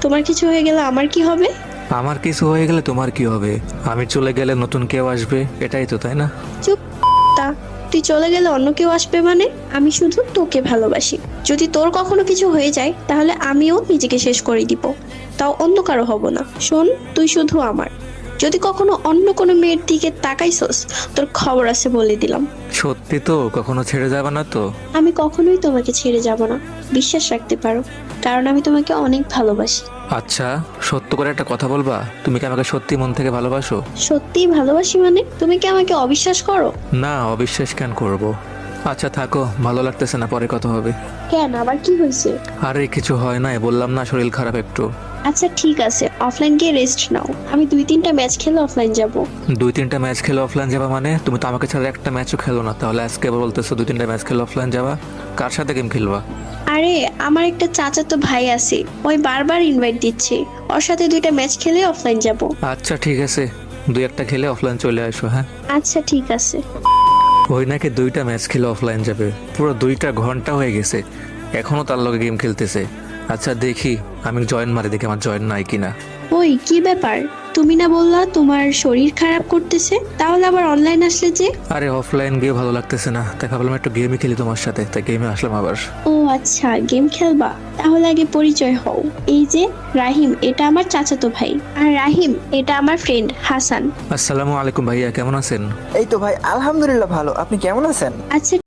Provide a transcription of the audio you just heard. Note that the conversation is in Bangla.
তোমার কিছু হয়ে গেলে আমার কি হবে? আমার কিছু হয়ে গেলে তোমার কি হবে? আমি চলে গেলে নতুন কেউ আসবে, এটাই তো, তাই না? চুপ। তা তুই চলে গেলে অন্য কেউ আসবে মানে? আমি শুধু তোকে ভালোবাসি। যদি তোর কখনো কিছু হয়ে যায় তাহলে আমিও নিজেকে শেষ করে দিব, তাও অন্য কারো হব না। শোন, তুই শুধু আমার। যদি কখনো অন্য কোনো মেয়ের দিকে তাকাইছস, তোর খবর আছে বলে দিলাম। সত্যি তো? কখনো ছেড়ে যাবে না তো? আমি কখনোই তোমাকে ছেড়ে যাব না, বিশ্বাস রাখতে পারো, কারণ আমি তোমাকে অনেক ভালোবাসি। আচ্ছা, সত্য করে একটা কথা বলবা, তুমি কি আমাকে সত্যি মন থেকে ভালোবাসো? সত্যিই ভালোবাসি মানে? তুমি কি আমাকে অবিশ্বাস করো? না, অবিশ্বাস কেন করব? আচ্ছা থাকো, ভালো লাগতেছে না, পরে কথা হবে। কেন, আবার কি হয়েছে? আরে কিছু হয় নাই, বললাম না শরীর খারাপ একটু। আচ্ছা ঠিক আছে, অফলাইন গিয়ে রেস্ট নাও। আমি 2-3টা ম্যাচ খেলে অফলাইন যাব। 2-3টা ম্যাচ খেলে অফলাইন যাবা মানে? তুমি তো আমাকে ছাড়া একটা ম্যাচও খেলো না, তাহলে আজকে আবার বলতেছো 2-3টা ম্যাচ খেলে অফলাইন যাবা? কার সাথে গেম খেলবা? আরে, আমার একটা চাচাতো ভাই আছে, ওই বারবার ইনভাইট দিচ্ছে। ওর সাথে 2টা ম্যাচ খেলে অফলাইন যাব। আচ্ছা ঠিক আছে, 2-1টা খেলে অফলাইন চলে আসো, হ্যাঁ? আচ্ছা ঠিক আছে। ওই নাকি 2টা ম্যাচ খেলে অফলাইন যাবে, পুরো 2টা ঘন্টা হয়ে গেছে, এখনো তার লগে গেম খেলতেছে। আচ্ছা দেখি, আমি জয়েন মারি, দেখি আমার জয়েন নাই কিনা। ওই কি ব্যাপার, তুমি না বললা তোমার শরীর খারাপ করতেছে, তাহলে আবার অনলাইন আসলে যে? আরে অফলাইন গিয়ে ভালো লাগতেছে না, তাই ভাবলাম একটু গেমই খেলি তোমার সাথে, তাই গেমে আসলাম আবার। ও আচ্ছা, গেম খেলবা? তাহলে আগে পরিচয় হও। এই যে রাহিম, এটা আমার চাচাতো ভাই। আর রাহিম, এটা আমার ফ্রেন্ড হাসান। আসসালামু আলাইকুম ভাইয়া, কেমন আছেন? এই তো ভাই, আলহামদুলিল্লাহ ভালো। আপনি কেমন আছেন? আচ্ছা